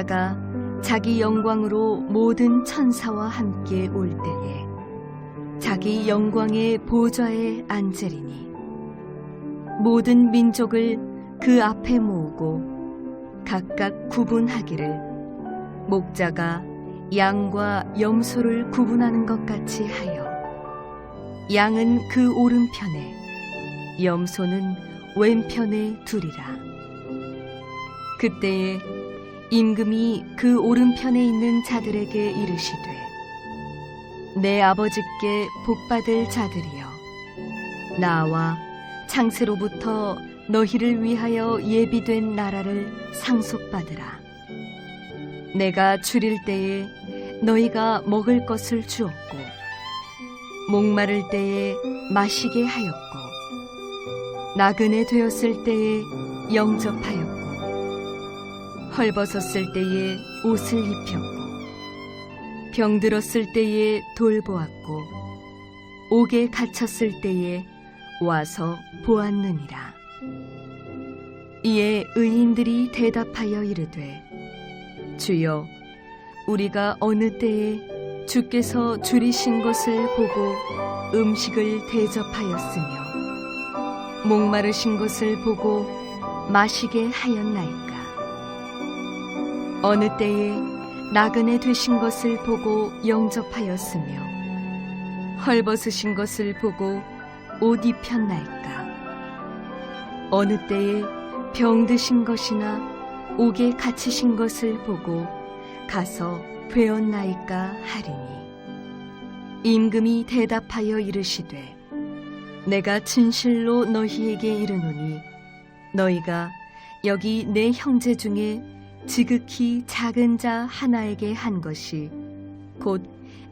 목자가 자기 영광으로 모든 천사와 함께 올 때에 자기 영광의 보좌에 앉으리니 모든 민족을 그 앞에 모으고 각각 구분하기를 목자가 양과 염소를 구분하는 것 같이 하여 양은 그 오른편에 염소는 왼편에 두리라. 그때에 임금이 그 오른편에 있는 자들에게 이르시되 내 아버지께 복받을 자들이여 나와 창세로부터 너희를 위하여 예비된 나라를 상속받으라. 내가 줄일 때에 너희가 먹을 것을 주었고 목마를 때에 마시게 하였고 나그네 되었을 때에 영접하였고 헐벗었을 때에 옷을 입혔고 병들었을 때에 돌보았고 옥에 갇혔을 때에 와서 보았느니라. 이에 의인들이 대답하여 이르되 주여 우리가 어느 때에 주께서 줄이신 것을 보고 음식을 대접하였으며 목마르신 것을 보고 마시게 하였나이까. 어느 때에 나그네 되신 것을 보고 영접하였으며 헐벗으신 것을 보고 옷 입혔나이까. 어느 때에 병드신 것이나 옥에 갇히신 것을 보고 가서 배웠나이까 하리니 임금이 대답하여 이르시되 내가 진실로 너희에게 이르노니 너희가 여기 내 형제 중에 지극히 작은 자 하나에게 한 것이 곧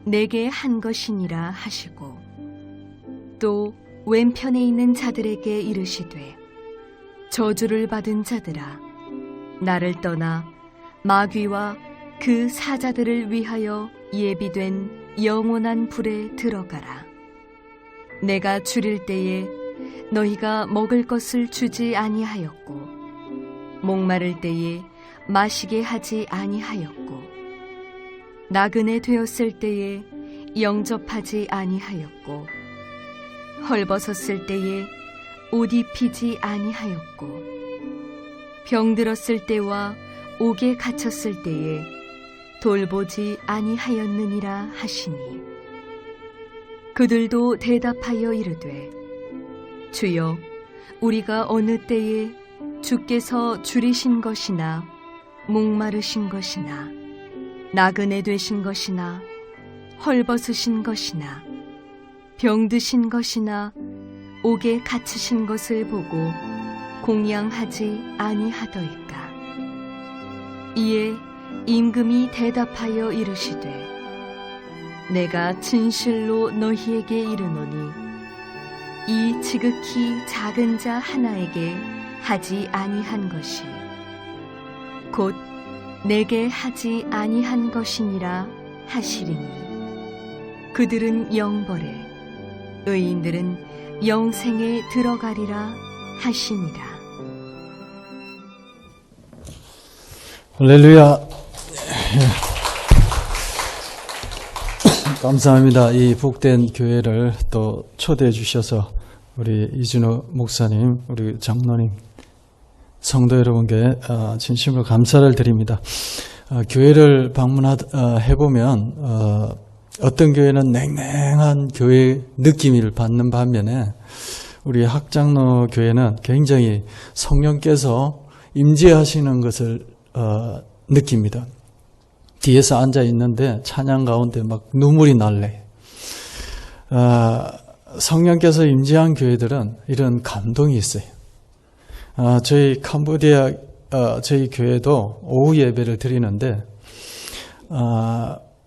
내게 한 것이니라 하시고 또 왼편에 있는 자들에게 이르시되 저주를 받은 자들아 나를 떠나 마귀와 그 사자들을 위하여 예비된 영원한 불에 들어가라. 내가 줄일 때에 너희가 먹을 것을 주지 아니하였고 목마를 때에 마시게 하지 아니하였고 나그네 되었을 때에 영접하지 아니하였고 헐벗었을 때에 옷 입히지 아니하였고 병들었을 때와 옥에 갇혔을 때에 돌보지 아니하였느니라 하시니 그들도 대답하여 이르되 주여 우리가 어느 때에 주께서 줄이신 것이나 목마르신 것이나 나그네 되신 것이나 헐벗으신 것이나 병드신 것이나 옥에 갇히신 것을 보고 공양하지 아니하더이까. 이에 임금이 대답하여 이르시되 내가 진실로 너희에게 이르노니 이 지극히 작은 자 하나에게 하지 아니한 것이 곧 내게 하지 아니한 것이니라 하시리니 그들은 영벌에 의인들은 영생에 들어가리라 하시니라. 할렐루야. 감사합니다. 이 복된 교회를 또 초대해 주셔서 우리 이준호 목사님, 우리 장로님, 성도 여러분께 진심으로 감사를 드립니다. 교회를 방문해보면 어떤 교회는 냉랭한 교회 느낌을 받는 반면에 우리 학장로 교회는 굉장히 성령께서 임재하시는 것을 느낍니다. 뒤에서 앉아 있는데 찬양 가운데 막 눈물이 날래. 성령께서 임재한 교회들은 이런 감동이 있어요. 저희 캄보디아 저희 교회도 오후 예배를 드리는데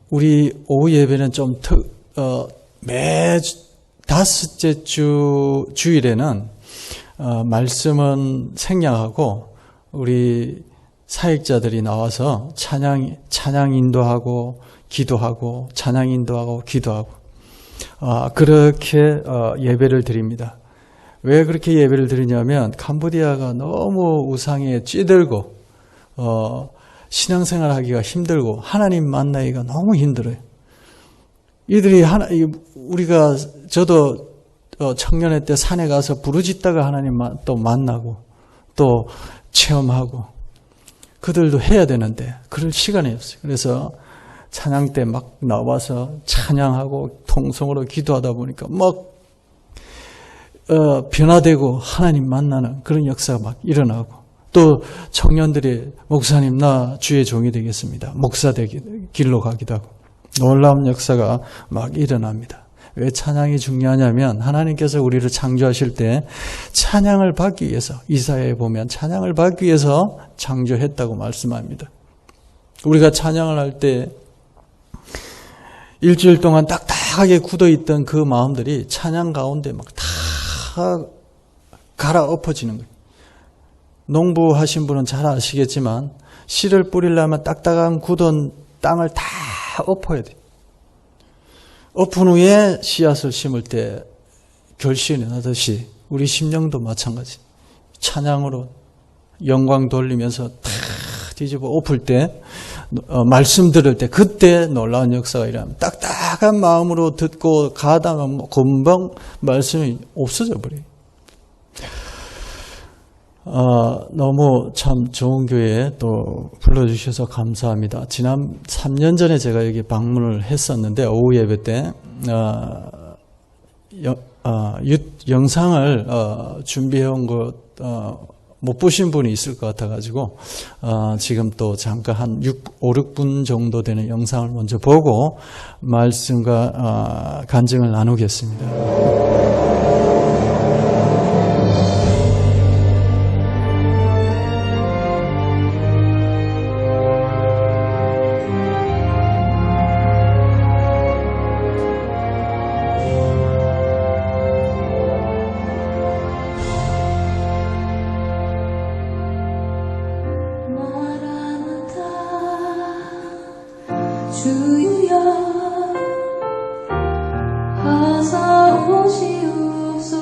우리 오후 예배는 좀 매 다섯째 주일에는 말씀은 생략하고 우리 사역자들이 나와서 찬양 인도하고 기도하고 찬양 인도하고 기도하고 그렇게 예배를 드립니다. 왜 그렇게 예배를 드리냐면 캄보디아가 너무 우상에 찌들고 신앙생활 하기가 힘들고 하나님 만나기가 너무 힘들어요. 우리가 저도 청년회 때 산에 가서 부르짖다가 하나님 또 만나고 또 체험하고 그들도 해야 되는데 그럴 시간이 없어요. 그래서 찬양 때 막 나와서 찬양하고 통성으로 기도하다 보니까 막 변화되고 하나님 만나는 그런 역사가 막 일어나고 또 청년들이 목사님 나 주의 종이 되겠습니다. 목사 길로 가기도 하고 놀라운 역사가 막 일어납니다. 왜 찬양이 중요하냐면 하나님께서 우리를 창조하실 때 찬양을 받기 위해서 이사야에 보면 찬양을 받기 위해서 창조했다고 말씀합니다. 우리가 찬양을 할 때 일주일 동안 딱딱하게 굳어있던 그 마음들이 찬양 가운데 막 다 갈아엎어지는 거예요. 농부하신 분은 잘 아시겠지만 씨를 뿌리려면 딱딱한 굳은 땅을 다 엎어야 돼요. 엎은 후에 씨앗을 심을 때 결실이 나듯이 우리 심령도 마찬가지. 찬양으로 영광 돌리면서 다 뒤집어 엎을 때 말씀 들을 때 그때 놀라운 역사가 일어납니다. 딱딱한 마음으로 듣고 가다가 금방 말씀이 없어져 버려요. 너무 참 좋은 교회에 또 불러주셔서 감사합니다. 지난 3년 전에 제가 여기 방문을 했었는데 오후 예배 때 영상을 준비해온 것 못 보신 분이 있을 것 같아가지고 지금 또 잠깐 한 5, 6분 정도 되는 영상을 먼저 보고 말씀과 간증을 나누겠습니다. 주여 어서 오시옵소서.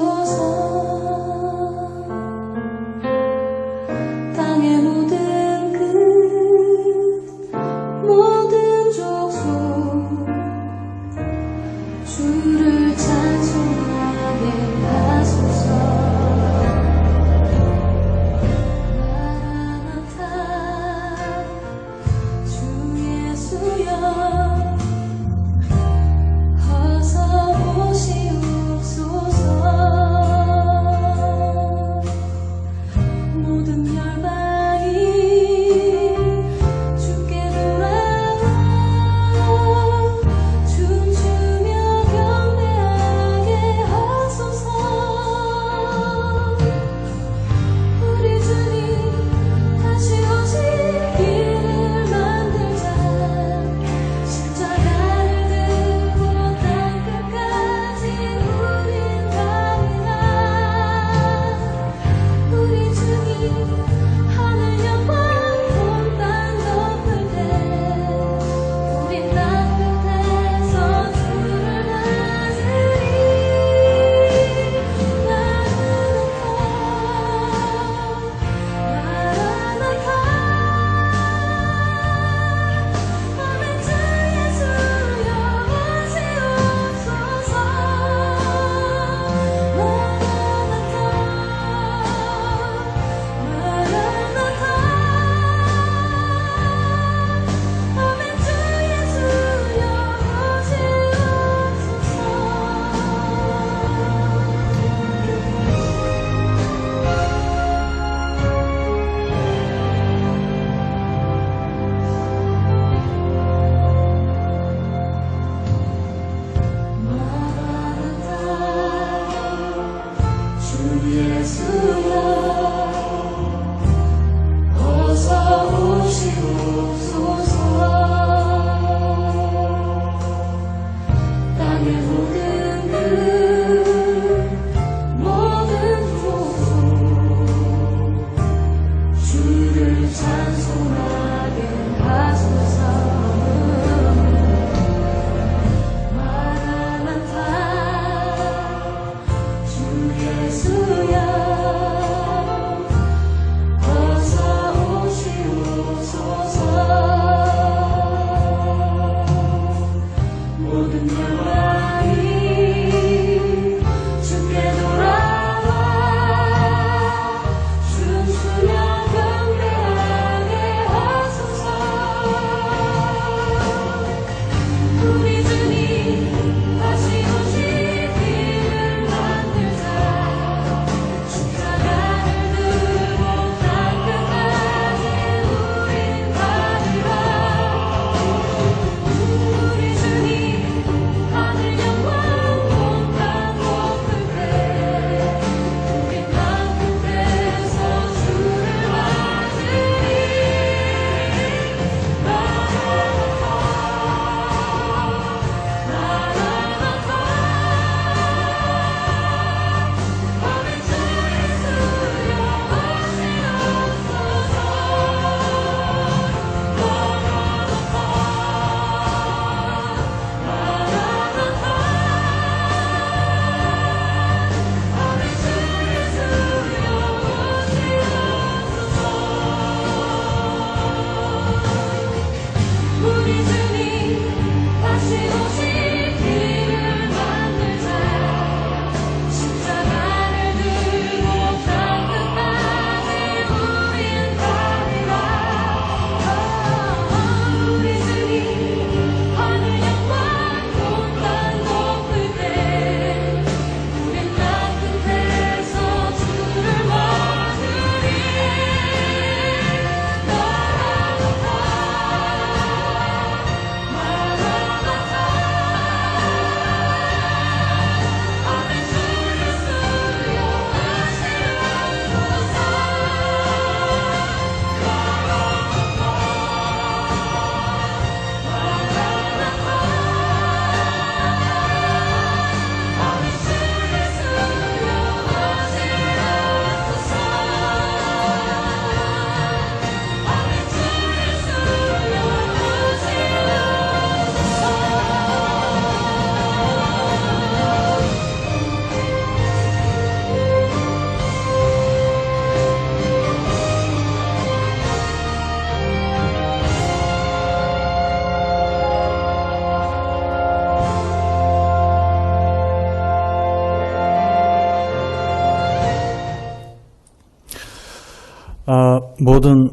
모든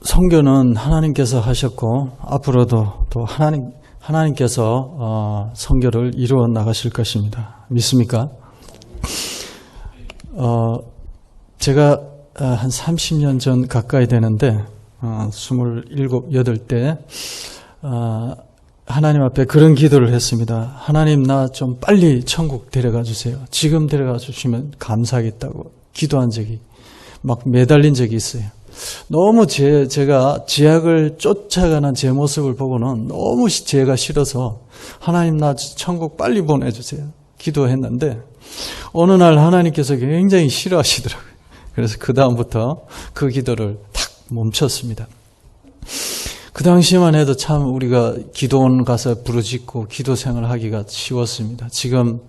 선교는 하나님께서 하셨고 앞으로도 또 하나님께서 선교를 이루어 나가실 것입니다. 믿습니까? 제가 한 30년 전 가까이 되는데 27, 8때 하나님 앞에 그런 기도를 했습니다. 하나님, 나 좀 빨리 천국 데려가 주세요. 지금 데려가 주시면 감사하겠다고 기도한 적이 막 매달린 적이 있어요. 너무 제가 지약을 쫓아가는 제 모습을 보고는 너무 제가 싫어서 하나님, 나 천국 빨리 보내주세요. 기도했는데 어느 날 하나님께서 굉장히 싫어하시더라고요. 그래서 그 다음부터 그 기도를 탁 멈췄습니다. 그 당시만 해도 참 우리가 기도원 가서 부르짖고 기도 생활을 하기가 쉬웠습니다. 지금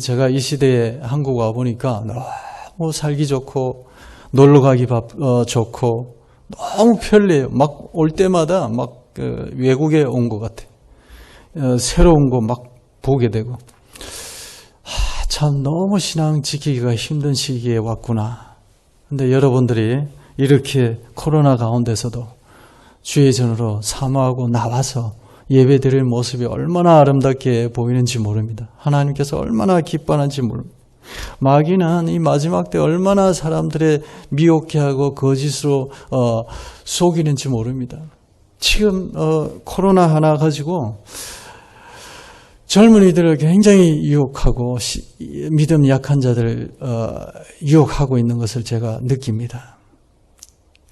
제가 이 시대에 한국 와 보니까 너무 살기 좋고 놀러 가기 좋고 너무 편리해요. 막 올 때마다 막 외국에 온 것 같아요. 새로운 거 막 보게 되고. 참 너무 신앙 지키기가 힘든 시기에 왔구나. 근데 여러분들이 이렇게 코로나 가운데서도 주의 전으로 사모하고 나와서 예배드릴 모습이 얼마나 아름답게 보이는지 모릅니다. 하나님께서 얼마나 기뻐하는지 모릅니다. 마귀는 이 마지막 때 얼마나 사람들의 미혹해 하고 거짓으로 속이는지 모릅니다. 지금 코로나 하나 가지고 젊은이들을 굉장히 유혹하고 믿음 약한 자들을 유혹하고 있는 것을 제가 느낍니다.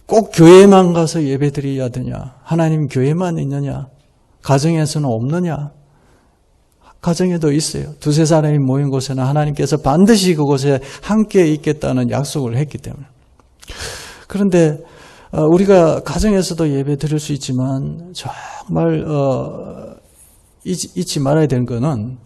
꼭 교회만 가서 예배드려야 되냐? 하나님 교회만 있느냐? 가정에서는 없느냐? 가정에도 있어요. 두세 사람이 모인 곳에는 하나님께서 반드시 그곳에 함께 있겠다는 약속을 했기 때문에. 그런데 우리가 가정에서도 예배 드릴 수 있지만 정말 잊지 말아야 되는 것은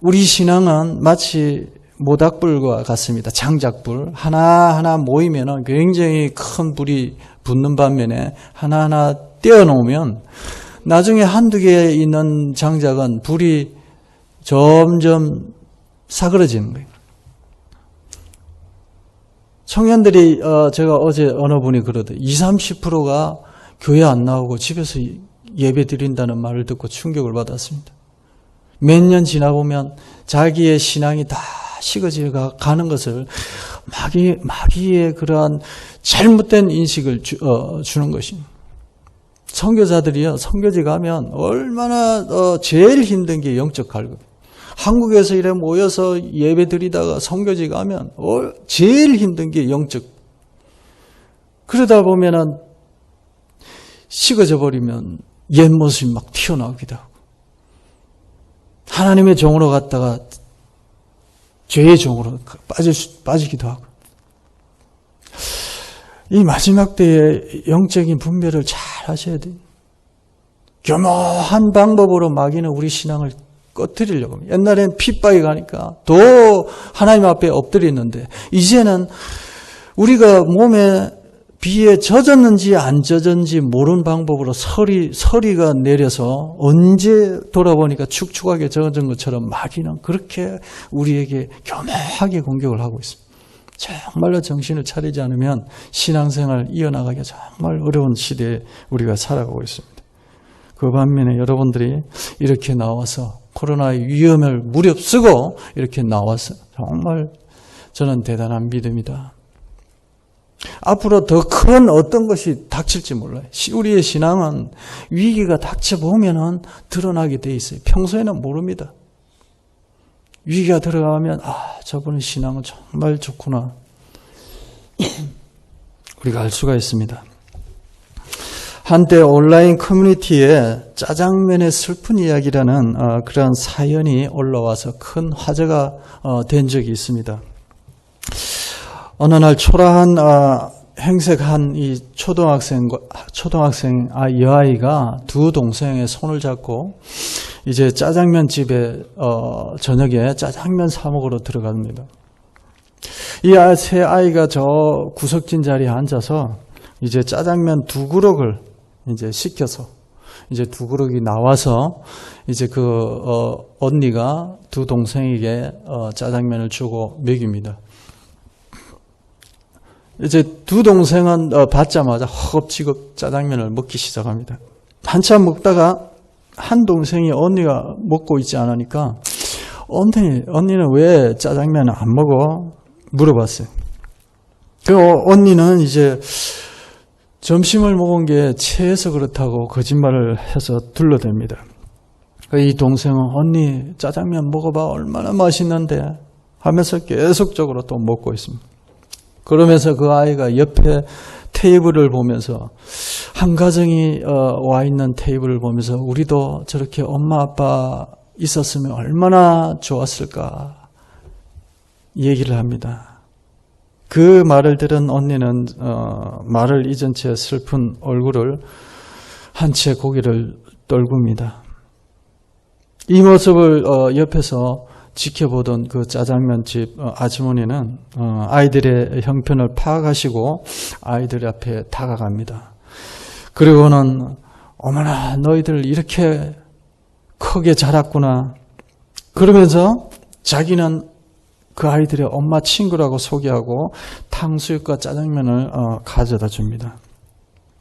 우리 신앙은 마치 모닥불과 같습니다. 장작불 하나하나 모이면 굉장히 큰 불이 붙는 반면에 하나하나 떼어놓으면 나중에 한두 개 있는 장작은 불이 점점 사그러지는 거예요. 청년들이 제가 어제 어느 분이 그러더라고요. 20-30%가 교회 안 나오고 집에서 예배 드린다는 말을 듣고 충격을 받았습니다. 몇 년 지나보면 자기의 신앙이 다 식어져 가는 것을 마귀의 그러한 잘못된 인식을 주는 것입니다. 선교자들이요, 선교지 가면 얼마나 제일 힘든 게 영적 갈급. 한국에서 이래 모여서 예배 드리다가 선교지 가면 제일 힘든 게 영적. 그러다 보면은 식어져 버리면 옛 모습이 막 튀어나오기도 하고 하나님의 종으로 갔다가 죄의 종으로 빠지기도 하고. 이 마지막 때의 영적인 분별을 잘 하셔야 돼요. 교묘한 방법으로 마귀는 우리 신앙을 꺼뜨리려고 합니다. 옛날엔 핏바위 가니까 더 하나님 앞에 엎드렸는데 이제는 우리가 몸에 비에 젖었는지 안 젖었는지 모르는 방법으로 서리가 내려서 언제 돌아보니까 축축하게 젖은 것처럼 마귀는 그렇게 우리에게 교묘하게 공격을 하고 있습니다. 정말로 정신을 차리지 않으면 신앙생활 이어나가기가 정말 어려운 시대에 우리가 살아가고 있습니다. 그 반면에 여러분들이 이렇게 나와서 코로나의 위험을 무릅쓰고 이렇게 나와서 정말 저는 대단한 믿음이다. 앞으로 더 큰 어떤 것이 닥칠지 몰라요. 우리의 신앙은 위기가 닥쳐보면 드러나게 돼 있어요. 평소에는 모릅니다. 위기가 들어가면 저분의 신앙은 정말 좋구나. 우리가 알 수가 있습니다. 한때 온라인 커뮤니티에 짜장면의 슬픈 이야기라는 그런 사연이 올라와서 큰 화제가 된 적이 있습니다. 어느 날 초라한 행색한 이 초등학생 여아이가 두 동생의 손을 잡고 이제 짜장면 집에 저녁에 짜장면 사 먹으러 들어갑니다. 이 세 아이가 저 구석진 자리에 앉아서 이제 짜장면 두 그릇을 이제 시켜서 이제 두 그릇이 나와서 이제 언니가 두 동생에게 짜장면을 주고 먹입니다. 이제 두 동생은 받자마자 허겁지겁 짜장면을 먹기 시작합니다. 한참 먹다가 한 동생이 언니가 먹고 있지 않으니까 언니는 왜 짜장면 안 먹어? 물어봤어요. 그 언니는 이제 점심을 먹은 게 체해서 그렇다고 거짓말을 해서 둘러댑니다. 이 동생은 언니 짜장면 먹어봐 얼마나 맛있는데 하면서 계속적으로 또 먹고 있습니다. 그러면서 그 아이가 옆에 테이블을 보면서 한 가정이 와 있는 테이블을 보면서 우리도 저렇게 엄마 아빠 있었으면 얼마나 좋았을까 얘기를 합니다. 그 말을 들은 언니는 말을 잊은 채 슬픈 얼굴을 한 채 고개를 떨굽니다. 이 모습을 옆에서 지켜보던 그 짜장면집 아주머니는 아이들의 형편을 파악하시고 아이들 앞에 다가갑니다. 그리고는 어머나 너희들 이렇게 크게 자랐구나. 그러면서 자기는 그 아이들의 엄마 친구라고 소개하고 탕수육과 짜장면을 가져다 줍니다.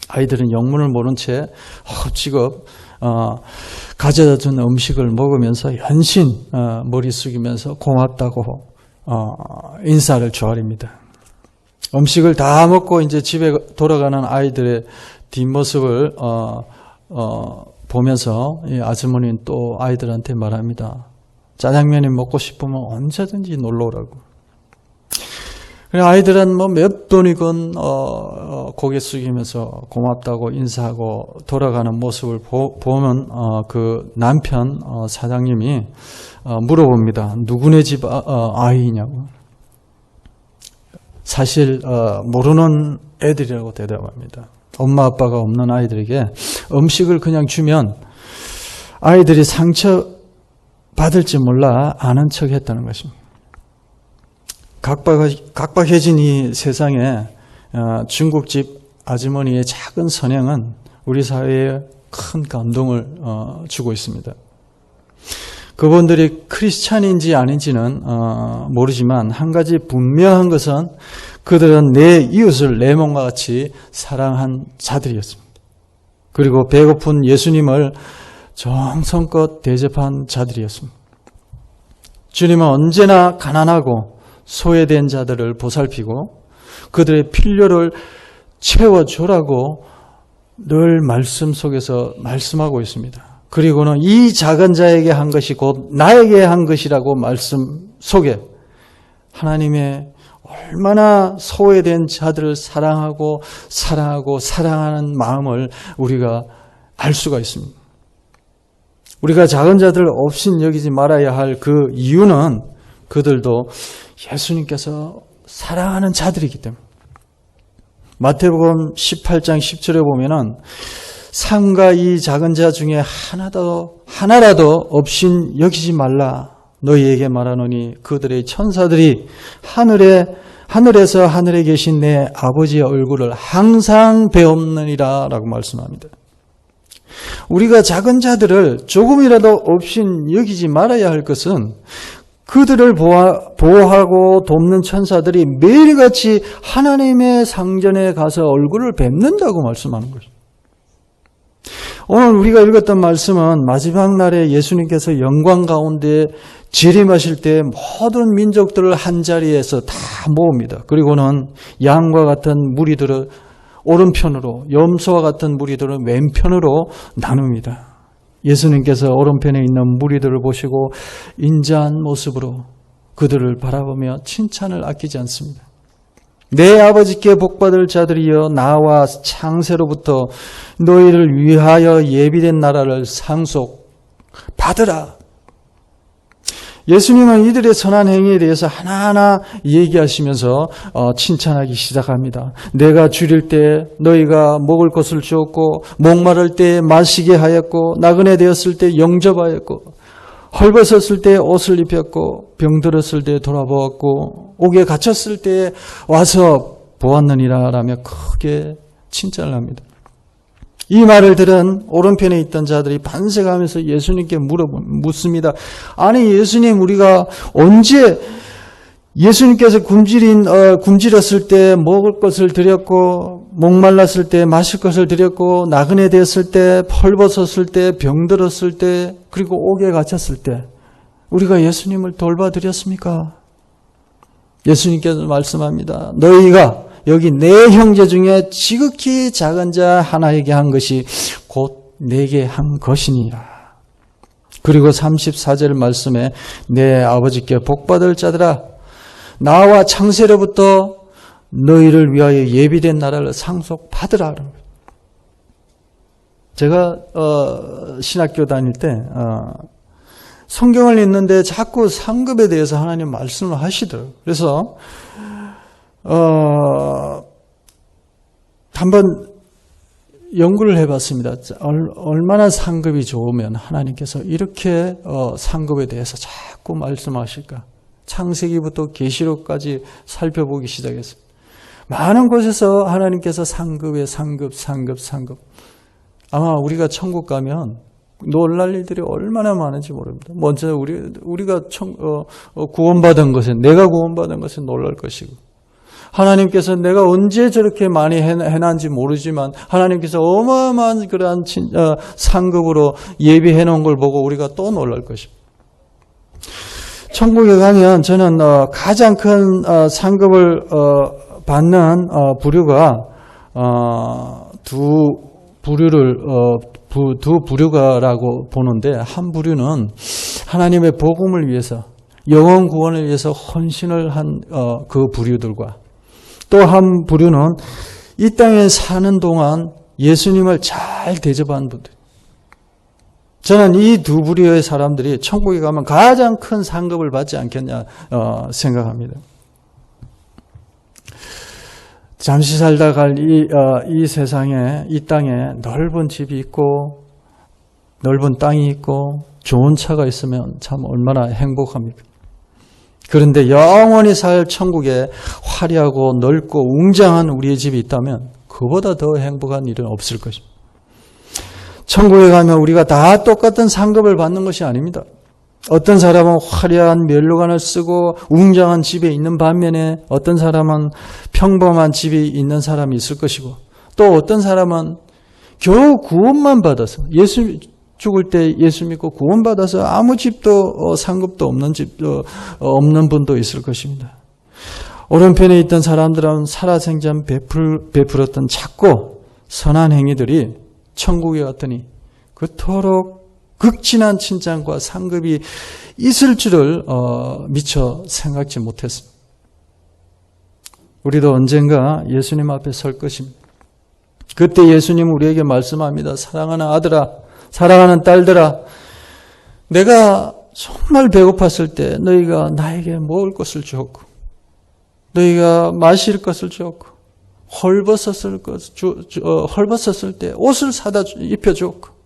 아이들은 영문을 모른 채 허겁지겁 가져다 준 음식을 먹으면서 연신 머리 숙이면서 고맙다고 인사를 조아립니다. 음식을 다 먹고 이제 집에 돌아가는 아이들의 뒷모습을 보면서 이 아주머니는 또 아이들한테 말합니다. 짜장면이 먹고 싶으면 언제든지 놀러 오라고. 아이들은 뭐 몇 번이건 고개 숙이면서 고맙다고 인사하고 돌아가는 모습을 보면 그 남편 사장님이 물어봅니다. 누구네 집 아이냐고. 사실 모르는 애들이라고 대답합니다. 엄마 아빠가 없는 아이들에게 음식을 그냥 주면 아이들이 상처 받을지 몰라 아는 척 했다는 것입니다. 각박해진 이 세상에 중국집 아주머니의 작은 선행은 우리 사회에 큰 감동을 주고 있습니다. 그분들이 크리스찬인지 아닌지는 모르지만 한 가지 분명한 것은 그들은 내 이웃을 내 몸과 같이 사랑한 자들이었습니다. 그리고 배고픈 예수님을 정성껏 대접한 자들이었습니다. 주님은 언제나 가난하고 소외된 자들을 보살피고 그들의 필요를 채워주라고 늘 말씀 속에서 말씀하고 있습니다. 그리고는 이 작은 자에게 한 것이 곧 나에게 한 것이라고 말씀 속에 하나님의 얼마나 소외된 자들을 사랑하고 사랑하는 마음을 우리가 알 수가 있습니다. 우리가 작은 자들을 없인 여기지 말아야 할 그 이유는 그들도 예수님께서 사랑하는 자들이기 때문에. 마태복음 18장 10절에 보면은 삼가 이 작은 자 중에 하나라도 없인 여기지 말라 너희에게 말하노니 그들의 천사들이 하늘에서 하늘에 계신 내 아버지의 얼굴을 항상 배옵느니라 라고 말씀합니다. 우리가 작은 자들을 조금이라도 없인 여기지 말아야 할 것은 그들을 보호하고 돕는 천사들이 매일같이 하나님의 상전에 가서 얼굴을 뵙는다고 말씀하는 것입니다. 오늘 우리가 읽었던 말씀은 마지막 날에 예수님께서 영광 가운데 재림하실 때 모든 민족들을 한자리에서 다 모읍니다. 그리고는 양과 같은 무리들을 오른편으로, 염소와 같은 무리들을 왼편으로 나눕니다. 예수님께서 오른편에 있는 무리들을 보시고 인자한 모습으로 그들을 바라보며 칭찬을 아끼지 않습니다. 내 아버지께 복받을 자들이여 나와 창세로부터 너희를 위하여 예비된 나라를 상속받으라. 예수님은 이들의 선한 행위에 대해서 하나하나 얘기하시면서 칭찬하기 시작합니다. 내가 줄일 때 너희가 먹을 것을 주었고 목마를 때 마시게 하였고 나그네 되었을 때 영접하였고 헐벗었을 때 옷을 입혔고 병들었을 때 돌아보았고 옥에 갇혔을 때 와서 보았느니라 라며 크게 칭찬을 합니다. 이 말을 들은 오른편에 있던 자들이 반색하면서 예수님께 묻습니다. 아니 예수님 우리가 언제 예수님께서 굶주렸을 때 먹을 것을 드렸고, 목말랐을 때 마실 것을 드렸고, 나그네 되었을 때, 펄벗었을 때, 병들었을 때, 그리고 옥에 갇혔을 때 우리가 예수님을 돌봐드렸습니까? 예수님께서 말씀합니다. 너희가 여기 내 형제 중에 지극히 작은 자 하나에게 한 것이 곧 내게 한 것이니라. 그리고 34절 말씀에 내 아버지께 복받을 자들아, 나와 창세로부터 너희를 위하여 예비된 나라를 상속받으라. 제가 신학교 다닐 때 성경을 읽는데 자꾸 상급에 대해서 하나님 말씀을 하시더라고요. 그래서 한번 연구를 해봤습니다. 얼마나 상급이 좋으면 하나님께서 이렇게 상급에 대해서 자꾸 말씀하실까? 창세기부터 계시록까지 살펴보기 시작했습니다. 많은 곳에서 하나님께서 상급. 아마 우리가 천국 가면 놀랄 일들이 얼마나 많은지 모릅니다. 먼저 우리가 구원받은 것은, 내가 구원받은 것은 놀랄 것이고, 하나님께서 내가 언제 저렇게 많이 해놨는지 모르지만 하나님께서 어마어마한 그러한 상급으로 예비해 놓은 걸 보고 우리가 또 놀랄 것입니다. 천국에 가면 저는 가장 큰 상급을 받는 부류가 두 부류가라고 보는데, 한 부류는 하나님의 복음을 위해서, 영혼 구원을 위해서 헌신을 한 그 부류들과, 또 한 부류는 이 땅에 사는 동안 예수님을 잘 대접한 분들. 저는 이 두 부류의 사람들이 천국에 가면 가장 큰 상급을 받지 않겠냐 생각합니다. 잠시 살다 갈 이 세상에, 이 땅에 넓은 집이 있고 넓은 땅이 있고 좋은 차가 있으면 참 얼마나 행복합니까? 그런데 영원히 살 천국에 화려하고 넓고 웅장한 우리의 집이 있다면 그보다 더 행복한 일은 없을 것입니다. 천국에 가면 우리가 다 똑같은 상급을 받는 것이 아닙니다. 어떤 사람은 화려한 면류관을 쓰고 웅장한 집에 있는 반면에 어떤 사람은 평범한 집에 있는 사람이 있을 것이고, 또 어떤 사람은 겨우 구원만 받아서, 예수 죽을 때 예수 믿고 구원받아서 아무 집도 상급도 없는 분도 있을 것입니다. 오른편에 있던 사람들은 살아생전 베풀었던 작고 선한 행위들이 천국에 갔더니 그토록 극진한 칭찬과 상급이 있을 줄을 미처 생각지 못했습니다. 우리도 언젠가 예수님 앞에 설 것입니다. 그때 예수님은 우리에게 말씀합니다. 사랑하는 아들아, 사랑하는 딸들아, 내가 정말 배고팠을 때 너희가 나에게 먹을 것을 주었고, 너희가 마실 것을 주었고, 헐벗었을 때 옷을 사다 입혀주었고,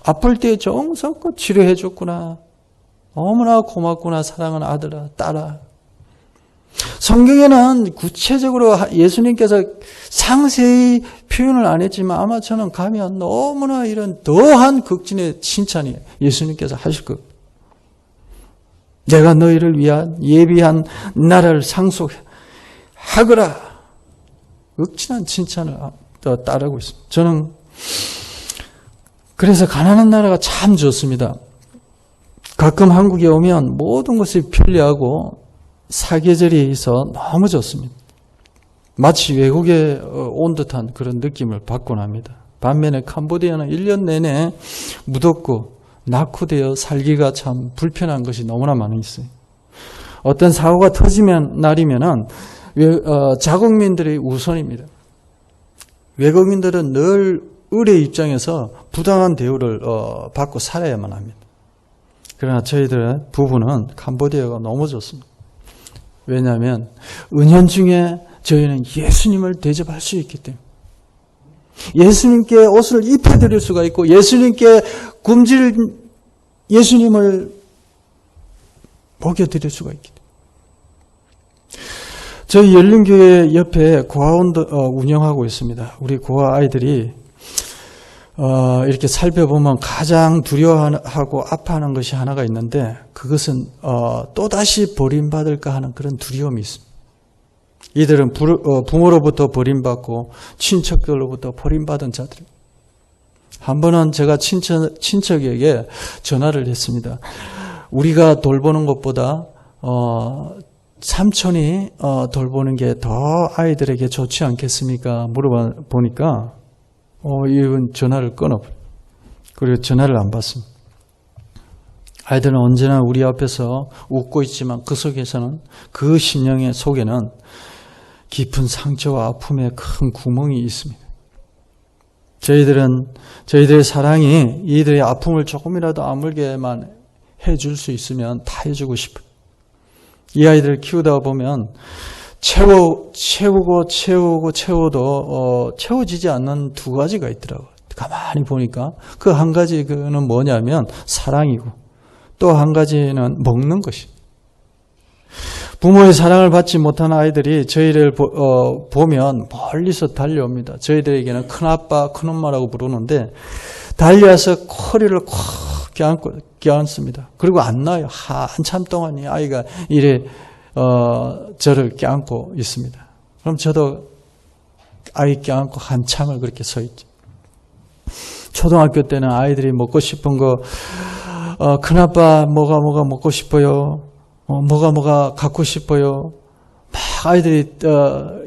아플 때 정성껏 치료해 줬구나. 너무나 고맙구나, 사랑하는 아들아, 딸아. 성경에는 구체적으로 예수님께서 상세히 표현을 안 했지만 아마 저는 가면 너무나 이런 더한 극진의 칭찬이 예수님께서 하실 겁니다. 내가 너희를 위한 예비한 나라를 상속하거라. 극진한 칭찬을 따르고 있습니다. 저는 그래서 가난한 나라가 참 좋습니다. 가끔 한국에 오면 모든 것이 편리하고 사계절이 있어 너무 좋습니다. 마치 외국에 온 듯한 그런 느낌을 받곤 합니다. 반면에 캄보디아는 1년 내내 무덥고 낙후되어 살기가 참 불편한 것이 너무나 많이 있어요. 어떤 사고가 터지면 날이면은 자국민들이 우선입니다. 외국인들은 늘 을의 입장에서 부당한 대우를 받고 살아야만 합니다. 그러나 저희들의 부부는 캄보디아가 너무 좋습니다. 왜냐하면 은연중에 저희는 예수님을 대접할 수 있기 때문에, 예수님께 옷을 입혀드릴 수가 있고, 예수님께 예수님을 먹여드릴 수가 있기 때문에. 저희 열린교회 옆에 고아원도 운영하고 있습니다. 우리 고아 아이들이 이렇게 살펴보면 가장 두려워하고 아파하는 것이 하나가 있는데 그것은 또다시 버림받을까 하는 그런 두려움이 있습니다. 이들은 부모로부터 버림받고 친척들로부터 버림받은 자들입니다. 한 번은 제가 친척에게 전화를 했습니다. 우리가 돌보는 것보다 삼촌이 돌보는 게 더 아이들에게 좋지 않겠습니까? 물어보니까 이분 전화를 끊어버려요. 그리고 전화를 안 받습니다. 아이들은 언제나 우리 앞에서 웃고 있지만 그 속에서는, 그 심령의 속에는 깊은 상처와 아픔의 큰 구멍이 있습니다. 저희들의 사랑이 이들의 아픔을 조금이라도 아물게만 해줄 수 있으면 다 해주고 싶어요. 이 아이들을 키우다 보면 채우고 채워도 채워지지 않는 두 가지가 있더라고요. 가만히 보니까 그 한 가지는 뭐냐면 사랑이고, 또 한 가지는 먹는 것이. 부모의 사랑을 받지 못한 아이들이 저희를 보면 멀리서 달려옵니다. 저희들에게는 큰아빠, 큰엄마라고 부르는데 달려와서 코리를 콕 껴안습니다. 그리고 안 나요. 한참 동안 이 아이가 이래 저를 껴안고 있습니다. 그럼 저도 아이 껴안고 한참을 그렇게 서 있죠. 초등학교 때는 아이들이 먹고 싶은 거, 큰아빠 뭐가 먹고 싶어요? 뭐가 갖고 싶어요? 막 아이들이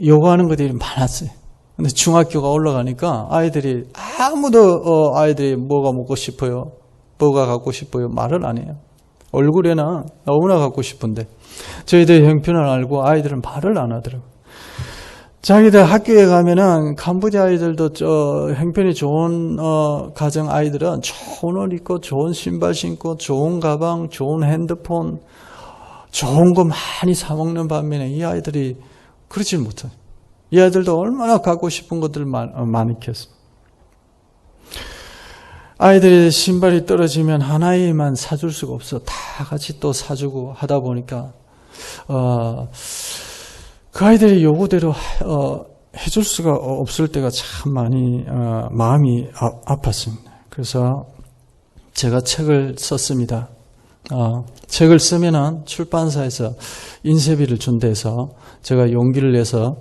요구하는 것들이 많았어요. 근데 중학교가 올라가니까 아이들이 아이들이 뭐가 먹고 싶어요? 뭐가 갖고 싶어요? 말을 안 해요. 얼굴에는 너무나 갖고 싶은데 저희들 형편을 알고 아이들은 말을 안 하더라고요. 자기들 학교에 가면은 캄보디아 아이들도 형편이 좋은 가정 아이들은 좋은 옷 입고 좋은 신발 신고 좋은 가방, 좋은 핸드폰, 좋은 거 많이 사 먹는 반면에 이 아이들이 그러지 못해요. 이 아이들도 얼마나 갖고 싶은 것들 많이 켰습니다. 아이들이 신발이 떨어지면 하나에만 사줄 수가 없어. 다 같이 또 사주고 하다 보니까 그 아이들의 요구대로 해줄 수가 없을 때가 참 많이 마음이 아팠습니다. 그래서 제가 책을 썼습니다. 책을 쓰면은 출판사에서 인쇄비를 준대서 제가 용기를 내서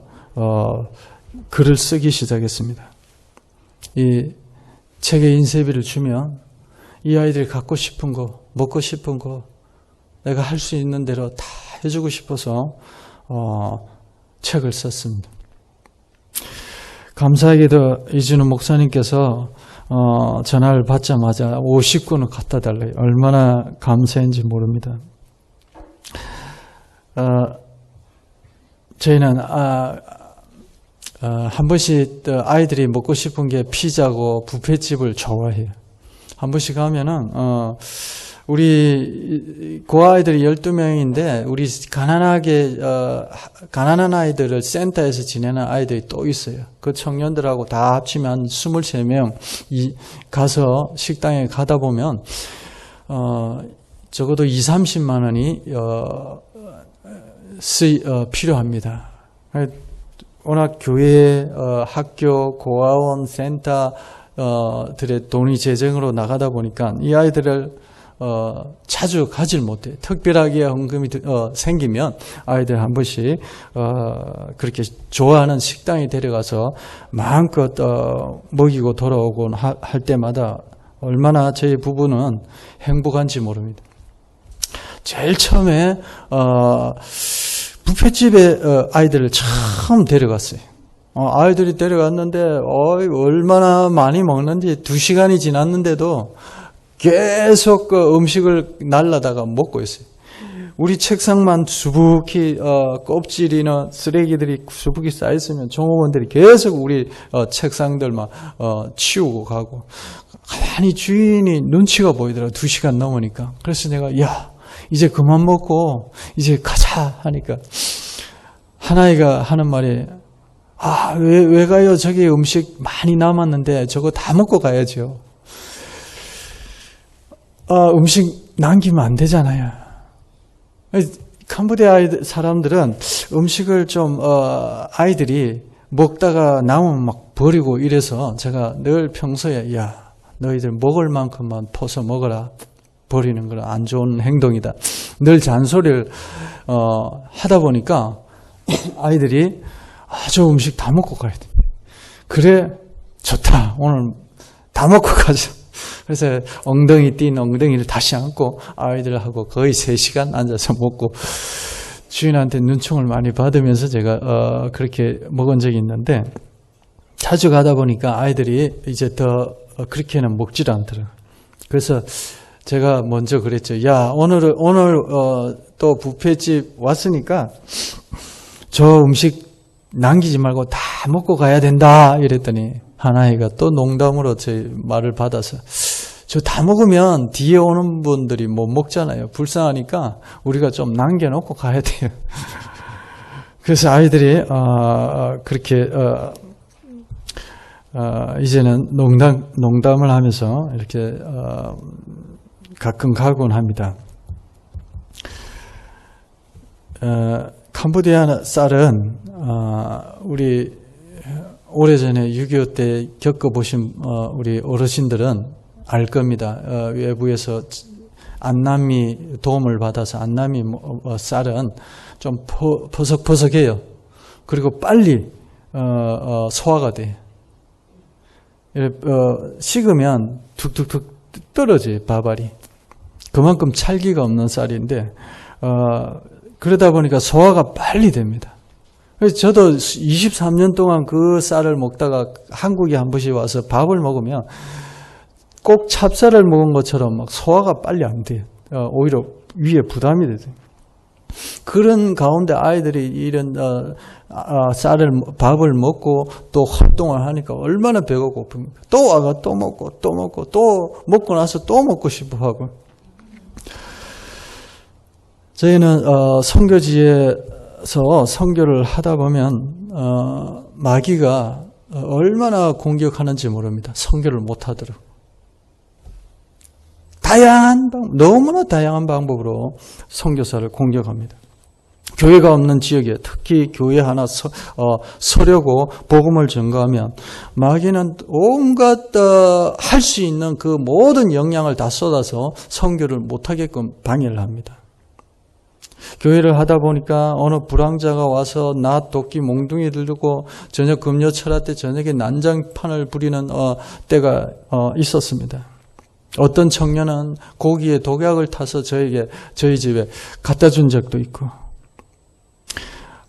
글을 쓰기 시작했습니다. 이 책에 인쇄비를 주면 이 아이들이 갖고 싶은 거, 먹고 싶은 거 내가 할 수 있는 대로 다 해주고 싶어서 책을 썼습니다. 감사하게도 이준우 목사님께서 전화를 받자마자 50권을 갖다 달래요. 얼마나 감사한지 모릅니다. 저희는 한 번씩 아이들이 먹고 싶은 게 피자고 뷔페집을 좋아해요. 한 번씩 가면은 우리 고아이들이 12명인데 우리 가난한 아이들을 센터에서 지내는 아이들이 또 있어요. 그 청년들하고 다 합치면 23명 가서 식당에 가다 보면 적어도 20-30만 원이 필요합니다. 워낙 교회, 학교, 고아원, 센터들의 돈이 재정으로 나가다 보니까 이 아이들을 자주 가질 못해요. 특별하게 헌금이 생기면 아이들 한 번씩 그렇게 좋아하는 식당에 데려가서 마음껏 먹이고 돌아오곤 할 때마다 얼마나 저희 부부는 행복한지 모릅니다. 제일 처음에 뷔페집에 아이들을 처음 데려갔어요. 아이들이 데려갔는데 얼마나 많이 먹는지 2시간이 지났는데도 계속 그 음식을 날라다가 먹고 있어요. 우리 책상만 수북히 껍질이나 쓰레기들이 수북히 쌓여있으면 종업원들이 계속 우리 책상들만 치우고 가고 가만히 주인이 눈치가 보이더라고요. 2시간 넘으니까. 그래서 내가 이제 그만 먹고 이제 가자 하니까 하나이가 하는 말이 왜 가요? 저기 음식 많이 남았는데 저거 다 먹고 가야죠. 음식 남기면 안 되잖아요. 캄보디아 사람들은 음식을 좀 아이들이 먹다가 남으면 막 버리고 이래서 제가 늘 평소에 야 너희들 먹을 만큼만 퍼서 먹어라. 버리는 건 안 좋은 행동이다. 늘 잔소리를 하다 보니까 아이들이 저 음식 다 먹고 가야 돼. 그래 좋다. 오늘 다 먹고 가자. 그래서 엉덩이 띈 엉덩이를 다시 안고 아이들하고 거의 3시간 앉아서 먹고 주인한테 눈총을 많이 받으면서 제가 그렇게 먹은 적이 있는데 자주 가다 보니까 아이들이 이제 더 그렇게는 먹질 않더라고요. 그래서 제가 먼저 그랬죠. 야 오늘 또 뷔페집 왔으니까 저 음식 남기지 말고 다 먹고 가야 된다 이랬더니 한 아이가 또 농담으로 제 말을 받아서 저 다 먹으면 뒤에 오는 분들이 못 먹잖아요. 불쌍하니까 우리가 좀 남겨놓고 가야 돼요. 그래서 아이들이 그렇게 이제는 농담을 하면서 이렇게 가끔 가곤 합니다. 캄보디아 쌀은 우리 오래전에 6.25 때 겪어보신 우리 어르신들은 알 겁니다. 외부에서 안남미 도움을 받아서 안남미 쌀은 좀 퍼석퍼석해요. 그리고 빨리 소화가 돼요. 식으면 툭툭툭 떨어져요. 밥알이. 그만큼 찰기가 없는 쌀인데 그러다 보니까 소화가 빨리 됩니다. 그래서 저도 23년 동안 그 쌀을 먹다가 한국에 한 번씩 와서 밥을 먹으면 꼭 찹쌀을 먹은 것처럼 막 소화가 빨리 안 돼요. 오히려 위에 부담이 되죠. 그런 가운데 아이들이 이런 밥을 먹고 또 활동을 하니까 얼마나 배가 고픕니까? 또 와가 또 먹고 또 먹고 나서 또 먹고 싶어 하고. 저희는 선교지에서 선교를 하다 보면 마귀가 얼마나 공격하는지 모릅니다. 선교를 못하도록. 너무나 다양한 방법으로 선교사를 공격합니다. 교회가 없는 지역에 특히 교회 하나 서려고 복음을 전가하면 마귀는 온갖 할 수 있는 그 모든 역량을 다 쏟아서 선교를 못하게끔 방해를 합니다. 교회를 하다 보니까 어느 불황자가 와서 낫, 도끼, 몽둥이 들고 저녁 금요철화 때 저녁에 난장판을 부리는 때가 있었습니다. 어떤 청년은 고기에 독약을 타서 저희 집에 갖다 준 적도 있고,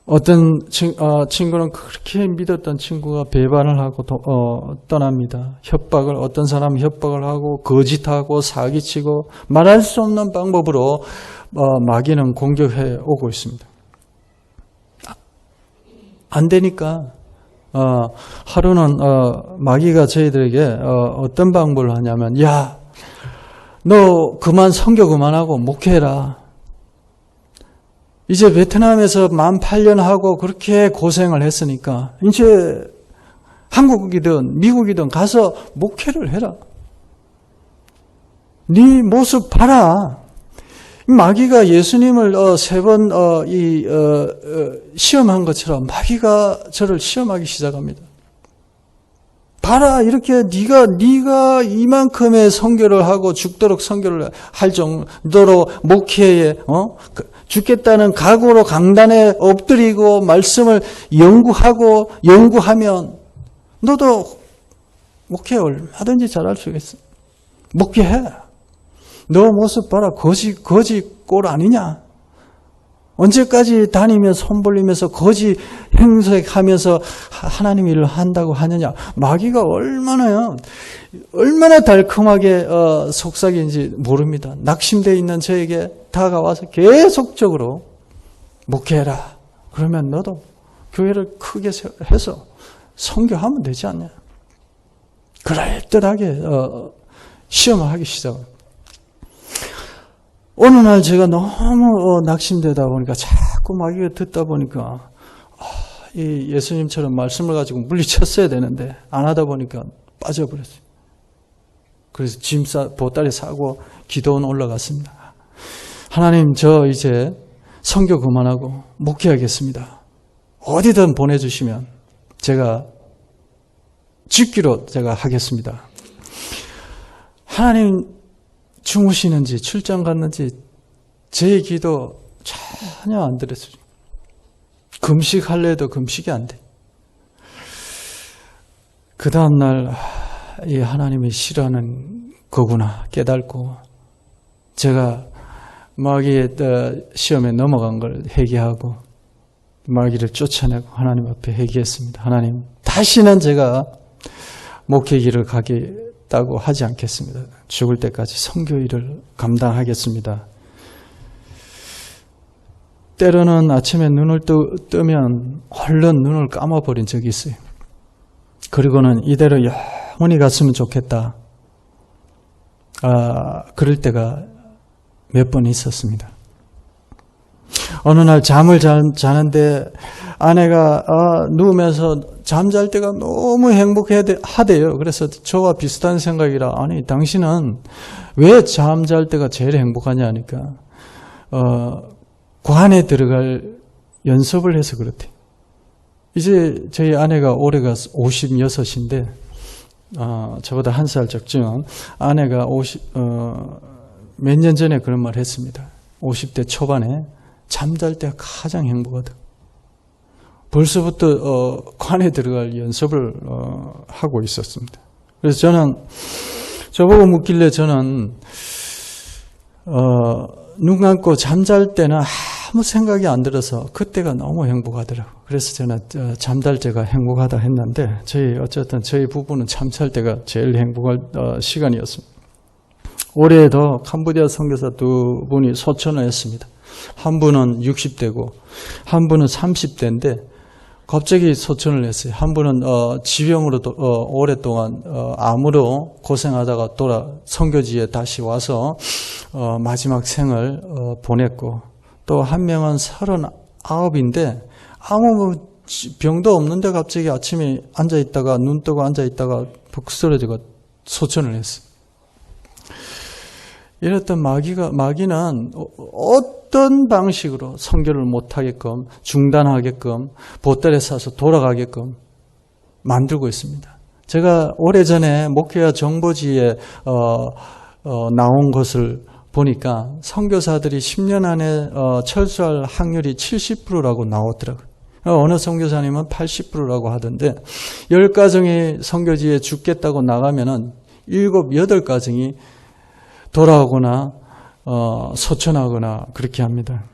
어떤 친구는 그렇게 믿었던 친구가 배반을 하고 떠납니다. 어떤 사람은 협박을 하고 거짓하고 사기치고 말할 수 없는 방법으로 마귀는 공격해 오고 있습니다. 안 되니까 하루는 마귀가 저희들에게 어떤 방법을 하냐면, 야, 너 선교 그만하고 목회해라. 이제 베트남에서 만 8년 하고 그렇게 고생을 했으니까 이제 한국이든 미국이든 가서 목회를 해라. 네 모습 봐라. 마귀가 예수님을 3번 시험한 것처럼 마귀가 저를 시험하기 시작합니다. 봐라, 이렇게 네가 이만큼의 선교를 하고 죽도록 선교를 할 정도로 목회에 죽겠다는 각오로 강단에 엎드리고 말씀을 연구하면 너도 목회 얼마든지 잘할 수 있어. 목회해. 너 모습 봐라. 거지 꼴 아니냐? 언제까지 다니며 손 벌리면서 거지 행색하면서 하나님 일을 한다고 하느냐? 마귀가 얼마나 달콤하게 속삭이는지 모릅니다. 낙심되어 있는 저에게 다가와서 계속적으로 목회해라. 그러면 너도 교회를 크게 해서 선교하면 되지 않냐? 그럴듯하게 시험을 하기 시작합니다. 어느 날 제가 너무 낙심되다 보니까 자꾸 마귀가 듣다 보니까 이 예수님처럼 말씀을 가지고 물리쳤어야 되는데 안 하다 보니까 빠져버렸어요. 그래서 보따리 사고 기도원 올라갔습니다. 하나님, 저 이제 선교 그만하고 목회하겠습니다. 어디든 보내주시면 제가 죽기로 제가 하겠습니다. 하나님 주무시는지 출장 갔는지 제 기도 전혀 안 들었어요. 금식할래 해도 금식이 안 돼. 그 다음날 이 하나님이 싫어하는 거구나 깨닫고 제가 마귀의 시험에 넘어간 걸 회개하고 마귀를 쫓아내고 하나님 앞에 회개했습니다. 하나님, 다시는 제가 목회 길을 가겠다고 하지 않겠습니다. 죽을 때까지 선교 일을 감당하겠습니다. 때로는 아침에 눈을 뜨면 얼른 눈을 감아버린 적이 있어요. 그리고는 이대로 영원히 갔으면 좋겠다. 그럴 때가 몇 번 있었습니다. 어느 날 잠을 자는데 아내가 누우면서 잠잘 때가 너무 행복하대요. 그래서 저와 비슷한 생각이라 아니 당신은 왜 잠잘 때가 제일 행복하냐 하니까 관에 들어갈 연습을 해서 그렇대. 이제 저희 아내가 올해가 56인데 저보다 한 살 적지만 아내가 몇 년 전에 그런 말 했습니다. 50대 초반에 잠잘 때가 가장 행복하다. 벌써부터 관에 들어갈 연습을 하고 있었습니다. 그래서 저보고 묻길래 저는 눈 감고 잠잘 때는 아무 생각이 안 들어서 그때가 너무 행복하더라고요. 그래서 저는 잠잘 때가 행복하다 했는데 어쨌든 저희 부부는 잠잘 때가 제일 행복할 시간이었습니다. 올해에도 캄보디아 선교사 두 분이 소천을 했습니다. 한 분은 60대고 한 분은 30대인데 갑자기 소천을 했어요. 한 분은 지병으로 오랫동안 암으로 고생하다가 선교지에 다시 와서 마지막 생을 보냈고 또 한 명은 39인데 아무 병도 없는데 갑자기 아침에 앉아있다가 눈 뜨고 앉아있다가 푹 쓰러지고 소천을 했어요. 이랬던 마귀는 어떤 방식으로 선교를 못하게끔 중단하게끔 보따리 싸서 돌아가게끔 만들고 있습니다. 제가 오래전에 목회와 정보지에 나온 것을 보니까 선교사들이 10년 안에 철수할 확률이 70%라고 나오더라고요. 어느 선교사님은 80%라고 하던데 10가정이 선교지에 죽겠다고 나가면은 7, 8가정이 돌아오거나 소천하거나 그렇게 합니다.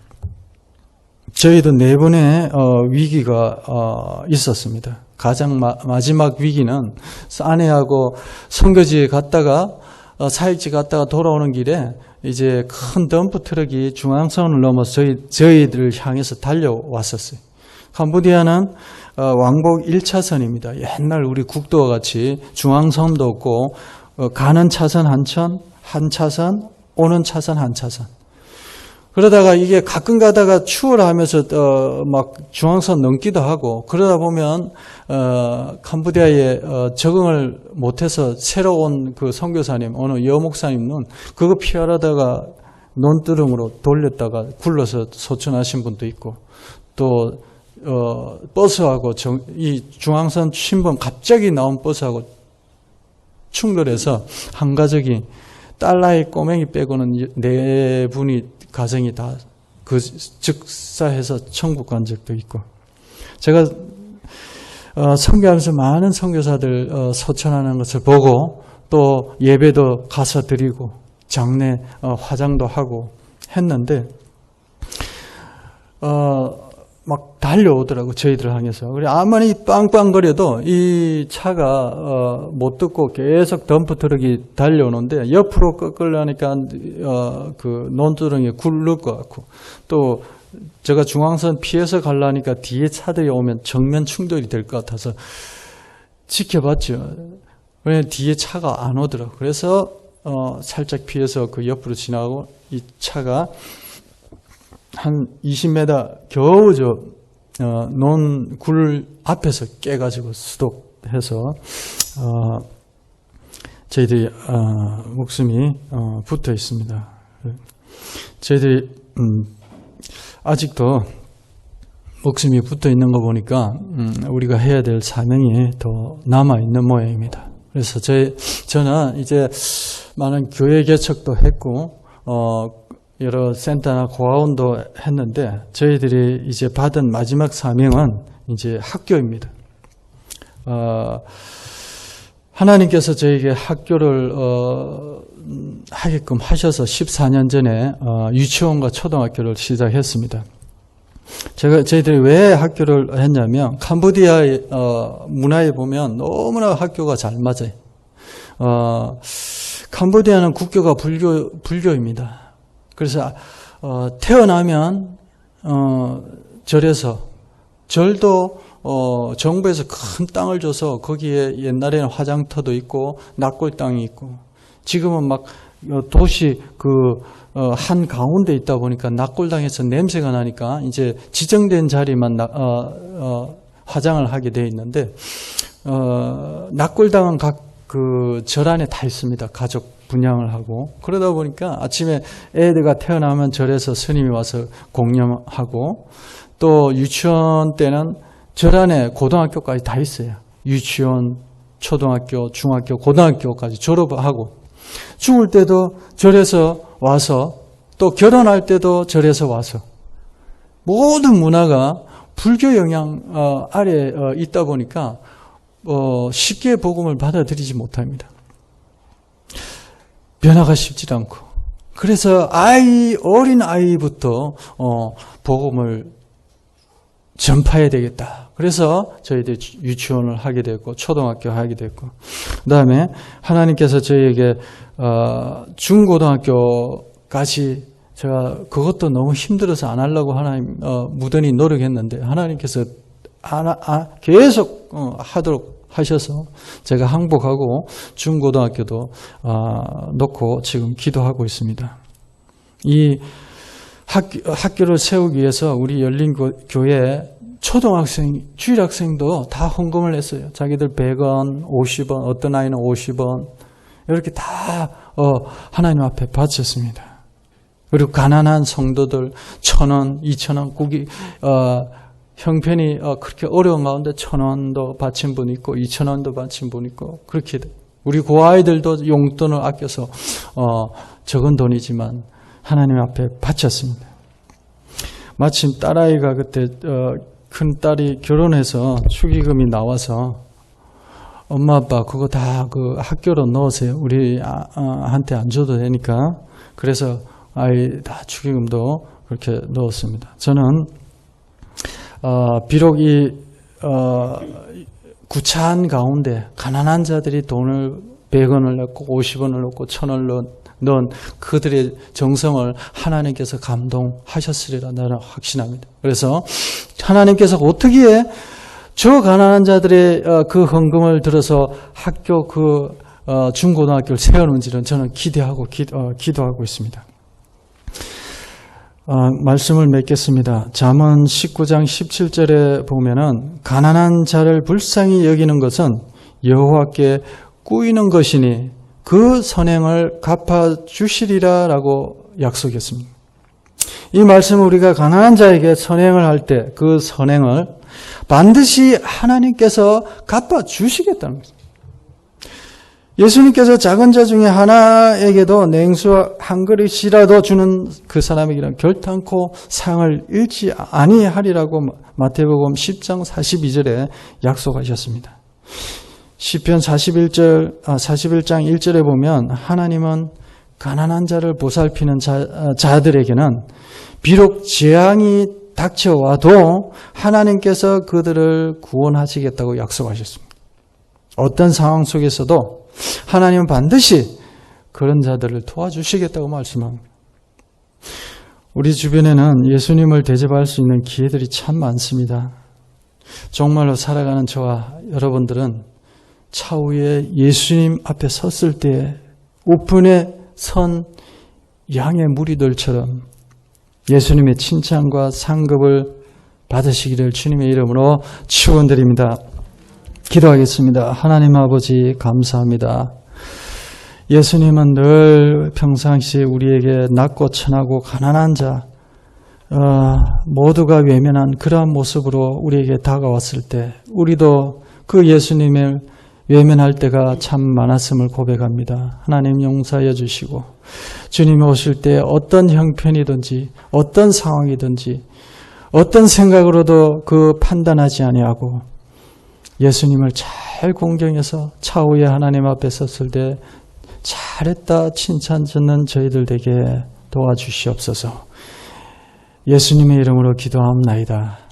저희도 4번의 위기가 있었습니다. 가장 마지막 위기는 아내하고 선교지에 갔다가 사역지 갔다가 돌아오는 길에 이제 큰 덤프 트럭이 중앙선을 넘어서 저희들을 향해서 달려왔었어요. 캄보디아는 왕복 1차선입니다. 옛날 우리 국도와 같이 중앙선도 없고 가는 차선 한 차선, 오는 차선 한 차선. 그러다가 이게 가끔 가다가 추월을 하면서 막 중앙선 넘기도 하고 그러다 보면 캄보디아에 적응을 못해서 새로 온 그 선교사님, 어느 여목사님은 그거 피하려다가 논두렁으로 돌렸다가 굴러서 소천하신 분도 있고 또 버스하고 이 중앙선 신분 갑자기 나온 버스하고 충돌해서 한 가족이 딸나이 꼬맹이 빼고는 4분이 가정이 다 즉사해서 천국 간 적도 있고 제가 선교하면서 많은 선교사들 소천하는 것을 보고 또 예배도 가서 드리고 장례 화장도 하고 했는데 막 달려오더라고 저희들 향해서. 그래 아무리 빵빵거려도 이 차가 못 듣고 계속 덤프 트럭이 달려오는데 옆으로 꺾으려니까 그 논두렁에 굴릴 것 같고 또 제가 중앙선 피해서 가려니까 뒤에 차들이 오면 정면 충돌이 될 것 같아서 지켜봤죠. 왜냐면 뒤에 차가 안 오더라고. 그래서 살짝 피해서 그 옆으로 지나가고 이 차가 한 20m 겨우 논 굴 앞에서 깨가지고 수독해서 저희들이 목숨이 붙어 있습니다. 저희들이 아직도 목숨이 붙어 있는 거 보니까 우리가 해야 될 사명이 더 남아 있는 모양입니다. 그래서 저는 이제 많은 교회 개척도 했고 여러 센터나 고아원도 했는데 저희들이 이제 받은 마지막 사명은 이제 학교입니다. 하나님께서 저에게 학교를 하게끔 하셔서 14년 전에 유치원과 초등학교를 시작했습니다. 저희들이 왜 학교를 했냐면 캄보디아의 문화에 보면 너무나 학교가 잘 맞아요. 캄보디아는 국교가 불교입니다. 그래서 태어나면 절도 정부에서 큰 땅을 줘서 거기에 옛날에는 화장터도 있고 낙골 땅이 있고 지금은 막 도시 한 가운데 있다 보니까 낙골당에서 냄새가 나니까 이제 지정된 자리만 화장을 하게 돼 있는데 낙골당은 각 절 안에 다 있습니다. 가족 분양을 하고 그러다 보니까 아침에 애들가 태어나면 절에서 스님이 와서 공념하고 또 유치원 때는 절 안에 고등학교까지 다 있어요. 유치원, 초등학교, 중학교, 고등학교까지 졸업하고 죽을 때도 절에서 와서 또 결혼할 때도 절에서 와서 모든 문화가 불교 영향 아래에 있다 보니까 쉽게 복음을 받아들이지 못합니다. 변화가 쉽지 않고 그래서 어린 아이부터 복음을 전파해야 되겠다. 그래서 저희들 유치원을 하게 됐고 초등학교 하게 됐고 그 다음에 하나님께서 저희에게 중고등학교까지 제가 그것도 너무 힘들어서 안 하려고 하나님 무던히 노력했는데 하나님께서 계속 하도록 하셔서 제가 항복하고 중고등학교도 놓고 지금 기도하고 있습니다. 이 학교를 세우기 위해서 우리 열린교회 초등학생, 주일학생도 다 헌금을 했어요. 자기들 100원, 50원, 어떤 아이는 50원 이렇게 다 하나님 앞에 바쳤습니다. 그리고 가난한 성도들 1,000원, 2,000원 형편이 그렇게 어려운 가운데 1,000원도 바친 분 있고 2,000원도 바친 분 있고 그렇게 우리 고아이들도 용돈을 아껴서 적은 돈이지만 하나님 앞에 바쳤습니다. 마침 딸아이가 그때 큰 딸이 결혼해서 축의금이 나와서 엄마 아빠 그거 다 그 학교로 넣으세요. 우리 한테 안 줘도 되니까. 그래서 아이 다 축의금도 그렇게 넣었습니다. 저는 비록 이 구차한 가운데 가난한 자들이 돈을 100원을 넣고 50원을 넣고 1,000원을 넣은 그들의 정성을 하나님께서 감동하셨으리라 나는 확신합니다. 그래서 하나님께서 어떻게 저 가난한 자들의 그 헌금을 들어서 학교 중고등학교를 세우는지는 저는 기대하고 기도하고 있습니다. 말씀을 맺겠습니다. 잠언 19장 17절에 보면은 가난한 자를 불쌍히 여기는 것은 여호와께 꾸이는 것이니 그 선행을 갚아주시리라 라고 약속했습니다. 이 말씀은 우리가 가난한 자에게 선행을 할 때 그 선행을 반드시 하나님께서 갚아주시겠다는 것입니다. 예수님께서 작은 자 중에 하나에게도 냉수 한 그릇이라도 주는 그 사람에게는 결탄코 상을 잃지 아니하리라고 마태복음 10장 42절에 약속하셨습니다. 시편 41장 1절에 보면 하나님은 가난한 자를 보살피는 자들에게는 비록 재앙이 닥쳐와도 하나님께서 그들을 구원하시겠다고 약속하셨습니다. 어떤 상황 속에서도 하나님은 반드시 그런 자들을 도와주시겠다고 말씀합니다. 우리 주변에는 예수님을 대접할 수 있는 기회들이 참 많습니다. 정말로 살아가는 저와 여러분들은 차후에 예수님 앞에 섰을 때 우편에 선 양의 무리들처럼 예수님의 칭찬과 상급을 받으시기를 주님의 이름으로 축원드립니다. 기도하겠습니다. 하나님 아버지 감사합니다. 예수님은 늘 평상시에 우리에게 낮고 천하고 가난한 자, 모두가 외면한 그러한 모습으로 우리에게 다가왔을 때 우리도 그 예수님을 외면할 때가 참 많았음을 고백합니다. 하나님 용서해 주시고 주님이 오실 때 어떤 형편이든지 어떤 상황이든지 어떤 생각으로도 그 판단하지 아니하고 예수님을 잘 공경해서 차후에 하나님 앞에 섰을 때 잘했다 칭찬 듣는 저희들 되게 도와주시옵소서. 예수님의 이름으로 기도합나이다.